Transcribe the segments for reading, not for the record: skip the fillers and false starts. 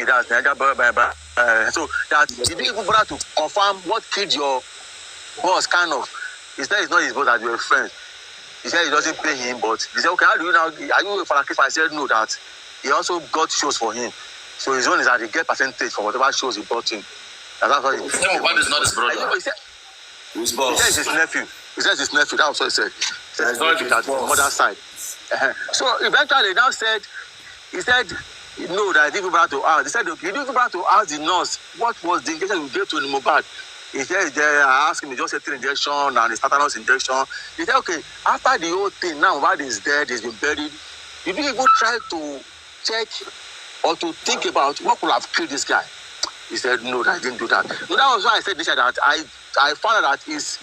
that. So that you didn't even bother to confirm what killed your boss, kind of. He said it's not his boss, that you were friends. He said he doesn't pay him, but he said, okay, how do you now, are you for a case? I said no, that he also got shows for him. So his own is that he get percentage for whatever shows he brought in. That's what he said. Mohbad is not his brother. He said, whose boss? He said it's his nephew. He said it's his nephew. That's what he said. He said it's nephew, that from mother's side. So eventually now said, he said, no, that I didn't bother to ask. He said, okay, you didn't bother to ask the nurse what was the injection you gave to Mohbad. He said, I asked him, he just said 3 injection and his tetanus injection. He said, okay, after the whole thing, now Mohbad is dead, he's been buried. You didn't even try to check or to think about what could have killed this guy. He said, no, I didn't do that. No, that was why I said this, that I found out that his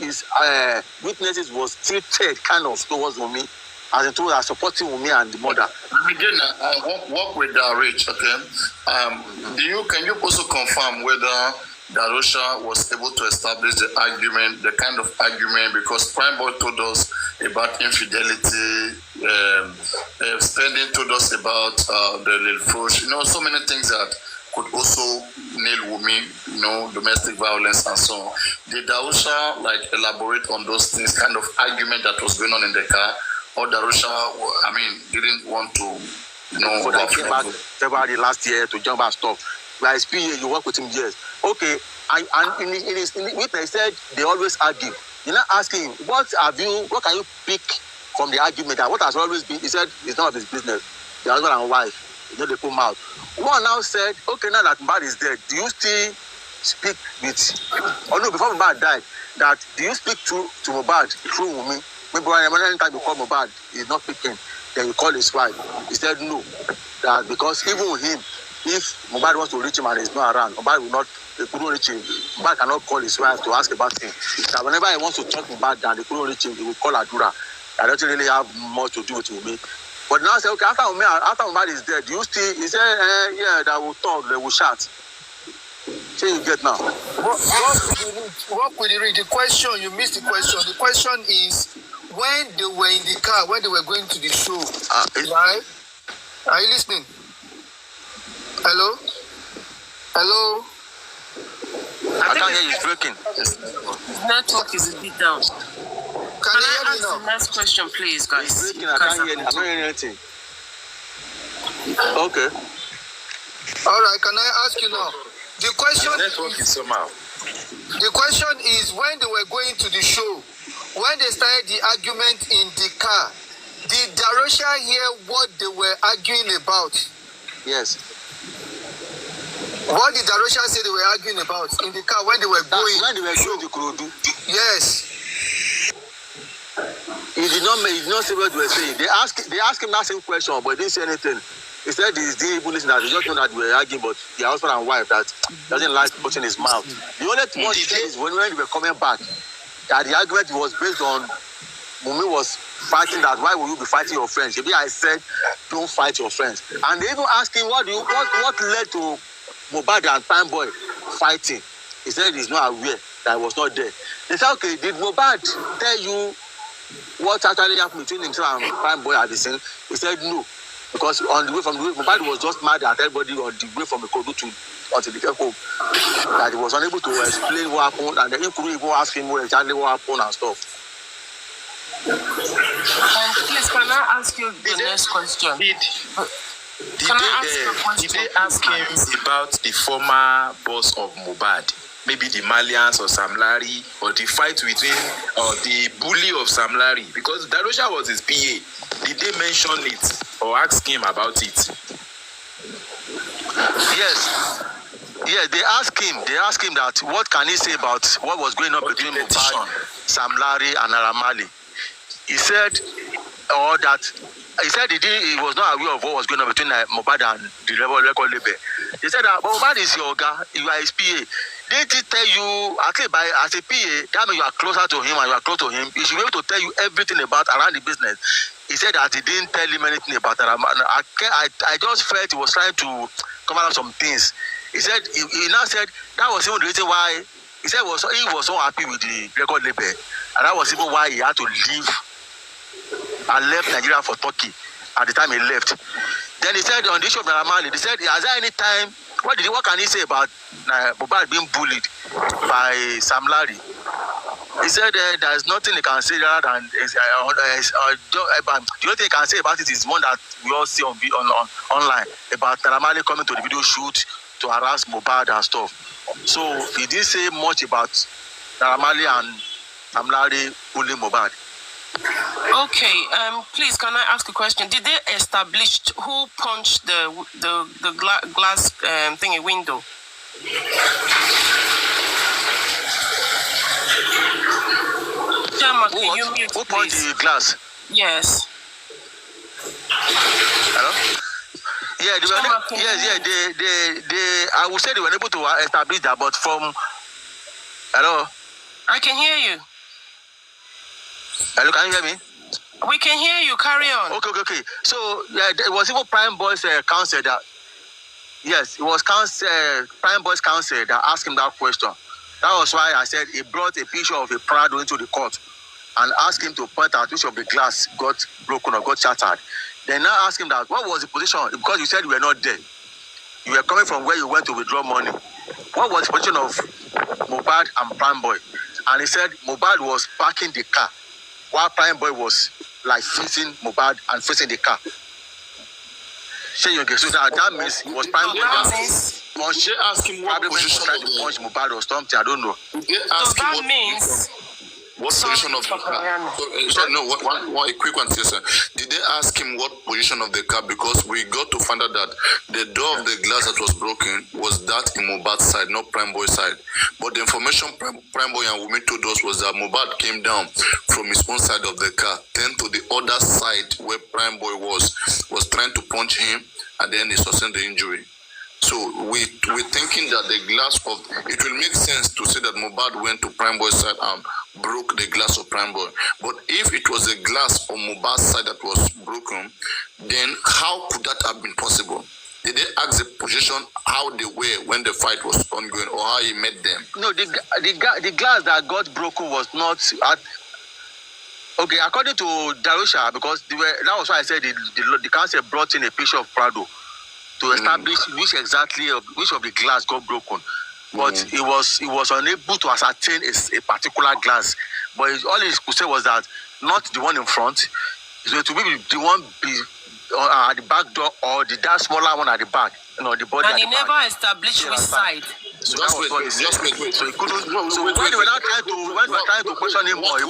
witnesses was tilted kind of towards Wunmi, as in towards supporting Wunmi and the mother. Again, I work with Rich, okay? Can you also confirm whether Darosha was able to establish the argument, the kind of argument, because Primeboy told us about infidelity, Spending told us about the little Frosh, so many things that could also nail Wunmi, domestic violence and so on. Did Darosha elaborate on those things, kind of argument that was going on in the car, or Darosha, didn't want to, So that came back February last year to jump and stuff. Like PA, you work with him, yes. Okay, and in his witness said they always argue. You not asking what can you pick from the argument, that what has always been, he said it's none of his business. The husband and wife, they put mouth. One now said, okay, now that Mohbad is dead, do you still speak with, or no, before Mohbad died, that do you speak to Mohbad through Wunmi? Maybe anytime you call Mohbad, he's not picking, then you call his wife. He said no, that because even with him, if Mohbad wants to reach him and he's not around, they couldn't reach him. Mohbad cannot call his wife to ask about him. That whenever he wants to talk Mohbad and they couldn't reach him, he will call Adura. I don't really have much to do with Wunmi. But now say, okay, after Mohbad is dead, you still, he said, yeah, that will talk, they will shout. So you get now. What could you read? The question, you missed the question. The question is, when they were in the car, when they were going to the show, right? Are you listening? Hello? Hello? I can't hear you, it's breaking. Network is a bit down. Can I ask the next question, please, guys? It's breaking, I can't hear you. I'm not hearing anything. Okay. All right, can I ask you now? The question is, when they were going to the show, when they started the argument in the car, did Darosha hear what they were arguing about? Yes. What did Darosha say they were arguing about in the car when they were going? When they were going to Kurodu. Yes. He did not say what they were saying. They asked him that same question, but he didn't say anything. He said he didn't even listen. That he just know that we were arguing, but the husband and wife that doesn't like putting his mouth. The only thing he said is when they were coming back, that the argument was based on Wunmi was fighting that, why will you be fighting your friends? Maybe I said, don't fight your friends. And they even asked him, what led to Mohbad and Primeboy fighting? He said he's not aware that I was not there. They said, okay, did Mohbad tell you what actually happened between himself and Primeboy at the scene? He said no. Because on the way Mohbad was just mad at everybody on the way from the Kodu until the home. That he was unable to explain what happened, and then he couldn't even ask him exactly what happened and stuff. Please, can I ask you the next question? Did they ask him about the former boss of Mohbad? Maybe the Malians or Sam Larry, or the fight between, or the bully of Sam Larry? Because Darosha was his PA. Did they mention it or ask him about it? Yes. Yeah, they asked him that what can he say about what was going on between Mohbad, Sam Larry, and Aramali. He said he was not aware of what was going on between Mohbad and the record label. He said that Mohbad is your guy, you are his PA. Did he tell you, actually as a PA, that means you are closer to him and you are close to him, he should be able to tell you everything about around the business. He said that he didn't tell him anything about that. I just felt he was trying to cover up some things. He said, he now said that was even the reason why, he said he was so happy with the record label. And that was even why he had to leave and left Nigeria for Turkey at the time he left. Then he said on the issue of Naramali, he said, has there any time What can he say about Mohbad being bullied by Sam Larry? He said there is nothing he can say rather than the only thing he can say about it is one that we all see on online about Naira Marley coming to the video shoot to harass Mohbad and stuff. So he didn't say much about Naira Marley and Sam Larry bullying Mohbad. Okay, please, can I ask a question? Did they establish who punched the glass thingy window? Chama, can you mute, who punched the glass? Yes. Hello? Yeah, they I would say they were able to establish that, but from hello? I can hear you. Hello, can you hear me? We can hear you. Carry on. Okay. So it was even Primeboy's counsel that. Yes, it was Primeboy's counsel that asked him that question. That was why I said he brought a picture of a Prado into the court and asked him to point out which of the glass got broken or got shattered. Then now ask him that what was the position, because you said you were not there. You were coming from where you went to withdraw money. What was the position of Mohbad and Primeboy? And he said Mohbad was parking the car while Primeboy was like facing Mohbad and facing the car. So that means it was Primeboy that Must they ask him what position was trying to punch Mohbad or something? I don't know. They ask him what means. What position of the car? No, one quick one, sir. Did they ask him what position of the car? Because we got to find out that the door of the glass that was broken was that in Mohbad's side, not Primeboy's side. But the information Primeboy and Wunmi told us was that Mohbad came down from his own side of the car, then to the other side where Primeboy was trying to punch him, and then he sustained the injury. So we're thinking that the glass of it will make sense to say that Mohbad went to Primeboy's side and broke the glass of Primeboy. But if it was a glass on Mohbad's side that was broken, then how could that have been possible? Did they ask the position how they were when the fight was ongoing, or how he met them? No, the glass that got broken was not at. Okay, according to Darusha, because that was why I said the council brought in a picture of Prado to establish which of the glass got broken, but he was unable to ascertain a particular glass. But all he could say was that not the one in front, it's going to be the one at the back door or that smaller one at the back, the body. And he never established which side. So just wait. So he couldn't. So when they were now trying to question him more,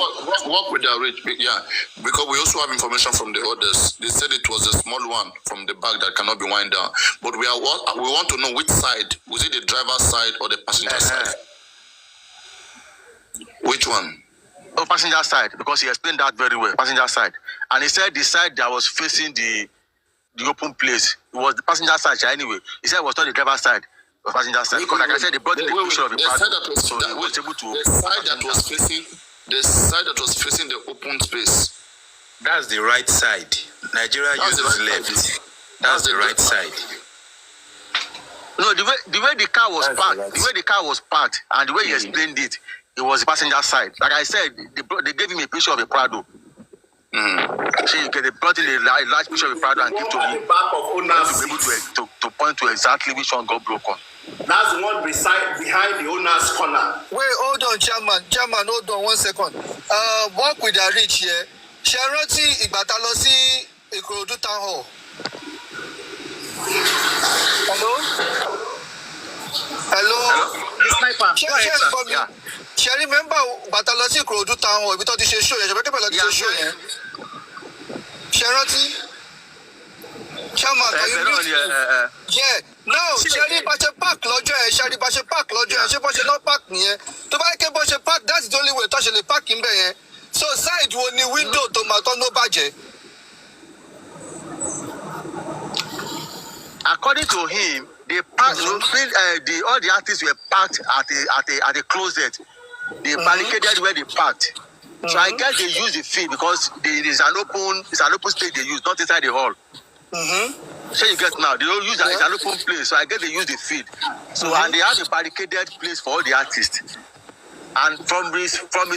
work with the rich, yeah. Because we also have information from the others. They said it was a small one from the back that cannot be wind down. But we want to know which side. Was it the driver's side or the passenger side? Which one? Oh, passenger side, because he explained that very well. Passenger side, and he said the side that was facing the open place, it was the passenger side anyway. He said it was not the driver's side. Passenger side, because like I said, they brought the picture of the side that was facing the open space. That's the right side. Nigeria uses left. That's the right side. No, the way the car was parked, and the way he explained it, it was the passenger side. Like I said, they gave him a picture of a Prado. So they brought in a large picture of a Prado and gave to him. To be able to point to exactly which one got broken. That's the one behind the owner's corner. Wait, hold on, Chairman, hold on 1 second. Work with the rich here. C0URT Ibatalosi Ikorodu Town Hall. Hello? The sniper. Shall remember Batalosi Ikorodu Town Hall? We thought this show. C0URT? Chairman, can you mute? Yeah. Now, Sherry Bache Park, Sherry Bache Park, she Bache not park near. To buy a Bache Park, that's the only way to actually park in there. So, side one window to Matono Baje. According to him, they parked. All the artists were parked at the closet. They barricaded where they parked. So I guess they use the field because it's an open space they use, not inside the hall. So you get now, they don't use it's an open place. So I guess they use the field. So and they have a barricaded place for all the artists. And from his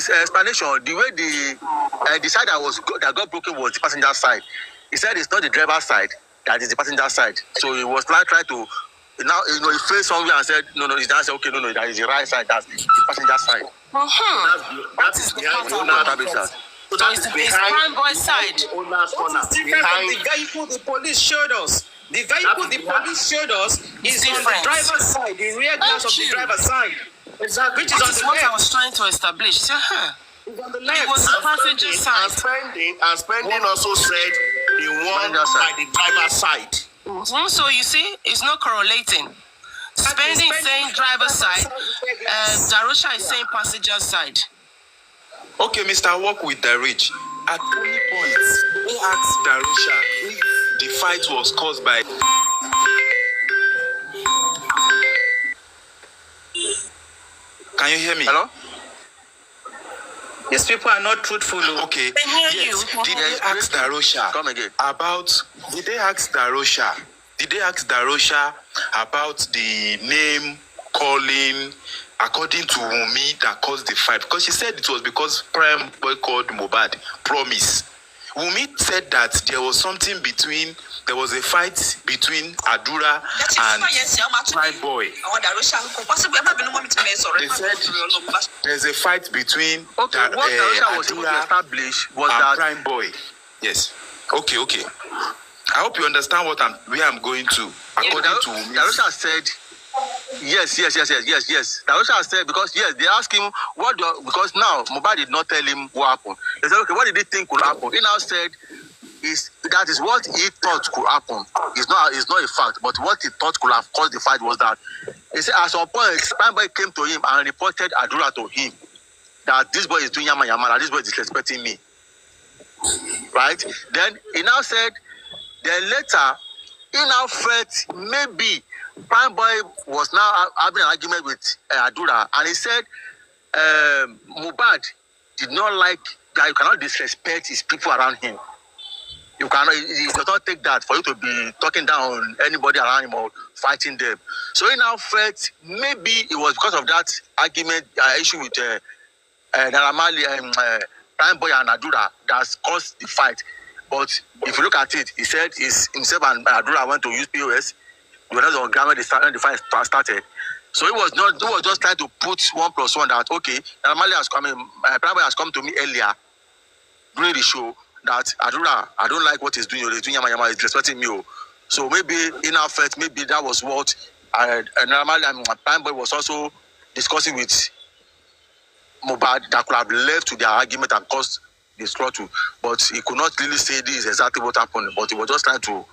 explanation, the way the side that got broken was the passenger side. He said it's not the driver's side, that is the passenger side. So he was trying to Now, he faced somewhere and said, no, it's not. Okay, no, that is the right side. That's the passenger side. That is behind the owner's side. So that is behind Primeboy side. The owner's corner. It's different from the vehicle the police showed us. The vehicle the police showed us is on the driver's side, the rear glass of the driver's side. Exactly. Which is on the what I left. was trying to establish. It's on the left. It was the passenger side. And Spending also said the one by the driver's side. So you see, it's not correlating. Spending saying driver's side, Darosha is saying passenger side. Okay, Mr. Work with the Rich. At any point, who asked Darosha if the fight was caused by... Can you hear me? Hello? These people are not truthful. Okay. Yes. Did they ask Darosha Come again. about... Did they ask Darosha about the name calling according to Wunmi that caused the fight? Because she said it was because Primeboy called Mohbad Promise. Wunmi said that there was a fight between Adura and Primeboy. They said there's a fight between What Darosha was able to establish was and that Primeboy. Yes. Okay. I hope you understand where I'm going to. According to Wunmi. Darosha said, yes. Darosha said, because yes, they asked him because now Mohbad did not tell him what happened. They said, okay, what did he think could happen? He now said, that is what he thought could happen. It's not a fact, but what he thought could have caused the fight was that he said at some point, Primeboy came to him and reported Adura to him that this boy is doing yama, that this boy is disrespecting me. Right? Then he now said, then later, he now felt maybe Primeboy was now having an argument with Adura, and he said Mohbad did not like that you cannot disrespect his people around him. He does not take that for you to be talking down on anybody around him or fighting them. So he now felt maybe it was because of that argument, issue with Naramali, Primeboy and Adura that caused the fight. But if you look at it, he said himself and Adura went to use POS. He was not on ground when the fight started. So he was just trying to put 1 + 1 that, okay, Primeboy has come to me earlier during the show that Adura, I don't like what he's doing. He's doing yama, he's disrespecting me. So maybe in our fact, maybe that was what Primeboy was also discussing with Mohbad that could have led to their argument and caused the struggle. But he could not really say this is exactly what happened. But he was just trying to,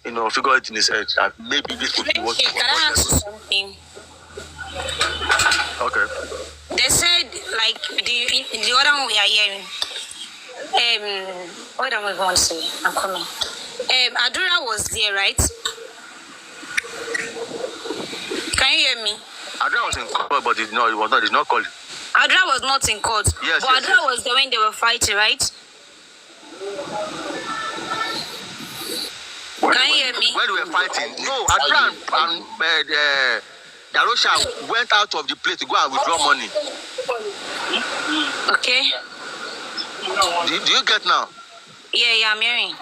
figure it in his head that maybe this could be what. Can I ask you something? Okay. They said the other one we are hearing. What am I going to say? I'm coming. Adura was there, right? Can you hear me? Adura was in court, but it was not called. Adura was not in court. Yes, but Adura was there when they were fighting, right? Can you hear me? When we were fighting, no, Adura and Darosha went out of the place to go and withdraw money. Okay. Do you get now? Yeah, I'm hearing.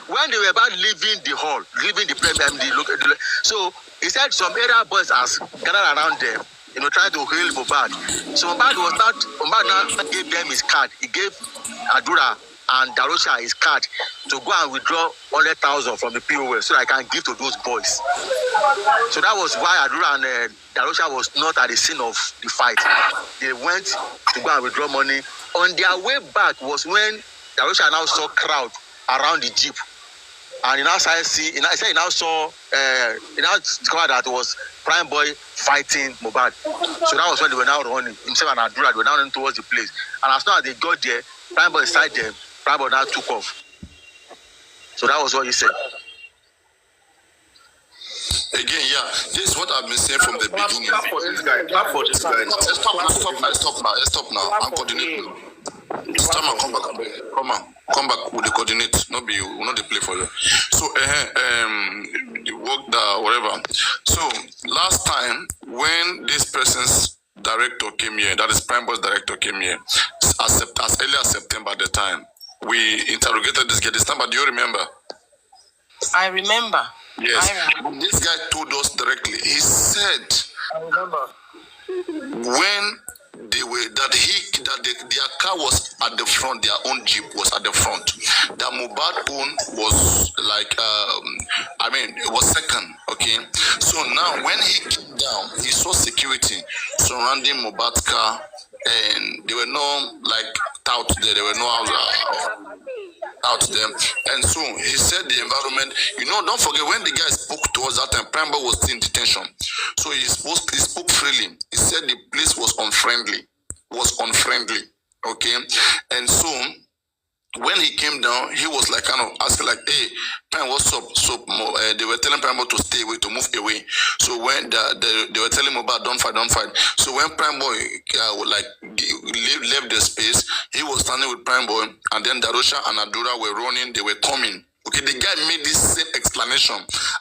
When they were about leaving the hall, leaving the premier, so he said some area boys has gathered around them, trying to hail Mohbad. So Mohbad now gave them his card. He gave Adura and Darosha his card to go and withdraw 100,000 from the POS so that I can give to those boys. So that was why Adura and Darosha was not at the scene of the fight. They went to go and withdraw money. On their way back was when Darosha now saw crowd around the jeep, and he now started he now discovered that it was Primeboy fighting Mohbad. So that was when they were now running. Himself and Adura, they were now running towards the place. And as soon as they got there, Primeboy inside them. Primeboy now took off. So that was what he said. Again, this is what I've been saying from the beginning. Clap for this guy. Stop now. I'm coordinating. Come back with the coordinate. Not be you. We'll not play for you. So, the work that whatever. So last time when this person's director came here, that is Primeboy's director came here, as early as September at the time, we interrogated this guy. This time, but do you remember? I remember. Yes. This guy told us directly. He said, I remember. when they were their car was at the front, their own jeep was at the front. The Mohbad own was like it was second. Okay, so now when he came down, he saw security surrounding Mohbad's car, and there were no like tout there. There were no out there, and so he said the environment. Don't forget when the guy spoke to us that time, Primeboy was still in detention, so he spoke freely. He said the place was unfriendly, okay, and so when he came down, he was like kind of asking like, "Hey, Prime, what's up?" So they were telling Primeboy to stay away, to move away. So when they were telling him about don't fight. So when Primeboy left the space, he was standing with Primeboy, and then Darosha and Adura were running. They were coming. Okay, the guy made this same explanation,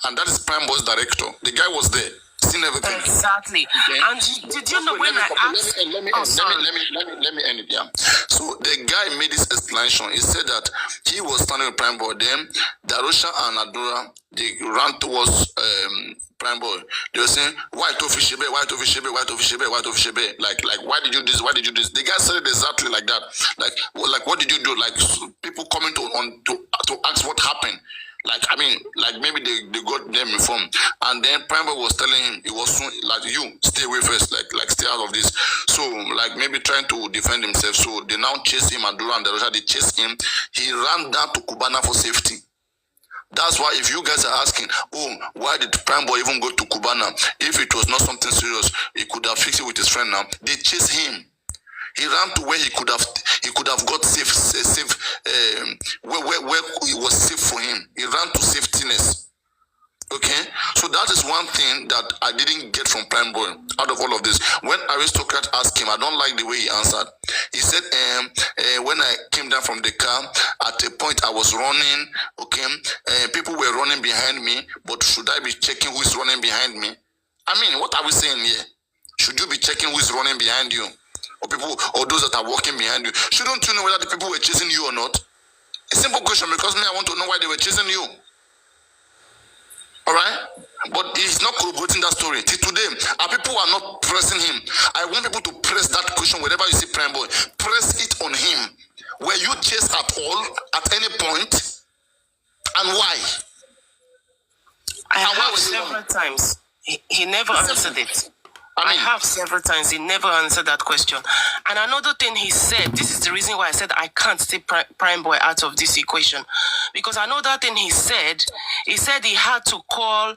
and that is Primeboy's director. The guy was there. Seen everything. Exactly. Okay. And did you know when I asked? Let me end it. Yeah. So the guy made this explanation. He said that he was standing with Primeboy. Then Darosha and Adura, they ran towards Primeboy. They were saying, "Why to fish Why to fish Like, why did you do this? Why did you do this?" The guy said it exactly like that. Like, what did you do? Like, people coming to ask what happened. Maybe they got them informed, and then Primeboy was telling him it was soon, like, you stay away first, like stay out of this. So maybe trying to defend himself. So they now chase him, and Dura and Darosha, they chase him. He ran down to Cubana for safety. That's why if you guys are asking, why did Primeboy even go to Cubana? If it was not something serious, he could have fixed it with his friend now. They chased him. He ran to where he could have got safe, where it was safe for him. He ran to safetyness. Okay, so that is one thing that I didn't get from Primeboy out of all of this. When Aristocrat asked him, I don't like the way he answered. He said, when I came down from the car, at a point I was running, okay, people were running behind me, but should I be checking who is running behind me? What are we saying here? Should you be checking who is running behind you? Or people, or those that are walking behind you? Shouldn't you know whether the people were chasing you or not? A simple question, because I want to know why they were chasing you. Alright? But he's not corroborating that story. Till today, our people are not pressing him. I want people to press that question wherever you see Primeboy. Press it on him. Were you chased at all, at any point? And why? I have several times. He never answered it. I have several times. He never answered that question. And another thing he said, this is the reason why I said I can't take Primeboy out of this equation. Because another thing he said he had to call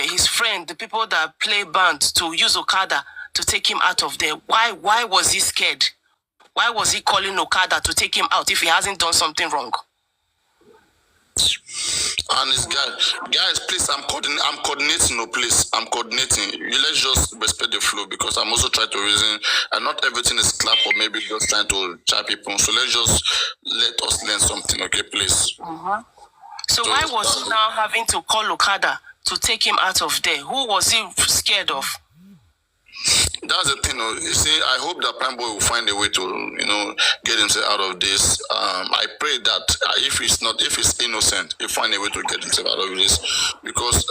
his friend, the people that play band, to use Okada to take him out of there. Why was he scared? Why was he calling Okada to take him out if he hasn't done something wrong? And this guys, please, I'm coordinating. No, please, I'm coordinating. Let's just respect the flow, because I'm also trying to reason, and not everything is clap or maybe just trying to chat people. So let us learn something, okay, please. So why was he now having to call Okada to take him out of there? Who was he scared of? That's the thing. You see, I hope that Primeboy will find a way to, get himself out of this. I pray that if he's innocent, he'll find a way to get himself out of this. Because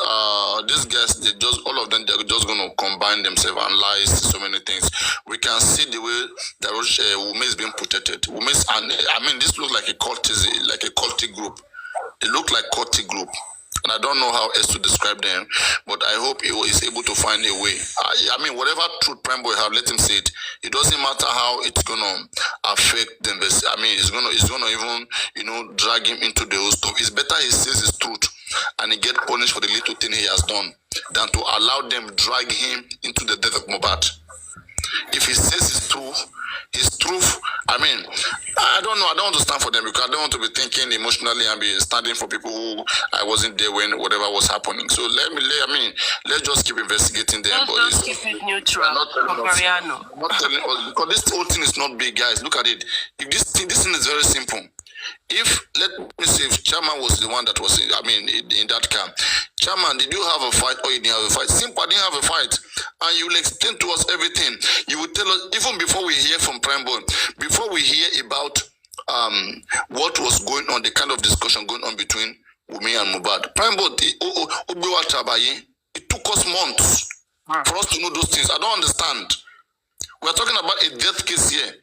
these guys, they're just going to combine themselves and lie to so many things. We can see the way that Wunmi is being protected. This looks like a cultic group. They look like cultic group. And I don't know how else to describe them, but I hope he is able to find a way. Whatever truth Primeboy have, let him say it. It doesn't matter how it's gonna affect them. It's gonna even drag him into the whole stuff. It's better he says his truth and he get punished for the little thing he has done than to allow them drag him into the death of Mohbad. If he says his truth, I don't know. I don't want to stand for them, because I don't want to be thinking emotionally and be standing for people who I wasn't there when whatever was happening. So let's just keep investigating them. Let's just keep it neutral. Not telling us, because this whole thing is not big, guys. Look at it. If this thing is very simple. Let me see if Chairman was the one that was in that camp. Chairman, did you have a fight or you didn't have a fight? Simple, I didn't have a fight. And you will explain to us everything. You will tell us, even before we hear from Primeboy, before we hear about what was going on, the kind of discussion going on between Wunmi and Mohbad. Primeboy, it took us months for us to know those things. I don't understand. We're talking about a death case here.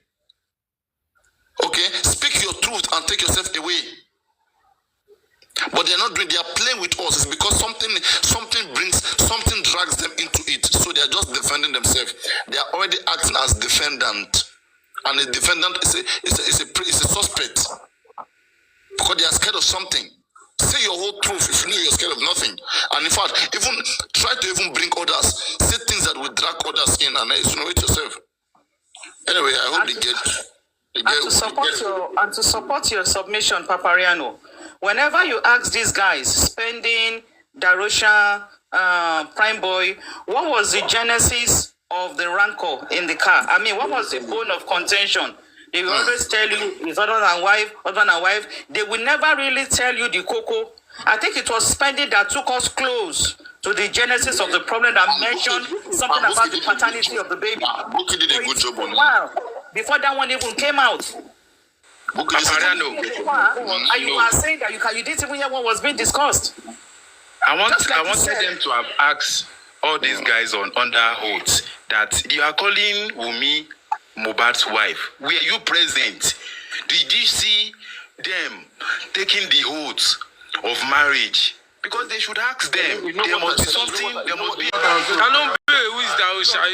Okay, speak your truth and take yourself away. But they're not doing. They are playing with us. It's because something drags them into it. So they are just defending themselves. They are already acting as defendant, and the defendant is a suspect because they are scared of something. Say your whole truth if you know you're scared of nothing. And in fact, even try to even bring others. Say things that will drag others in and insinuate yourself. Anyway, I hope they get. And to support your submission, Papariano, whenever you ask these guys, Spending, Darosha, Primeboy, what was the genesis of the rancor in the car? I mean, what was the bone of contention? They will always tell you it's husband and wife. They will never really tell you the cocoa. I think it was Spending that took us close to the genesis of the problem that mentioned something about the paternity of the baby. Buki did a good job on it. Wow. Before that one even came out. And you are saying that you didn't even hear what was being discussed. I wanted them to have asked all these guys on under oath that you are calling Wunmi Mohbad's wife. Were you present? Did you see them taking the oath of marriage? Because they should ask them. There must be something. There must be. Who is Darosha?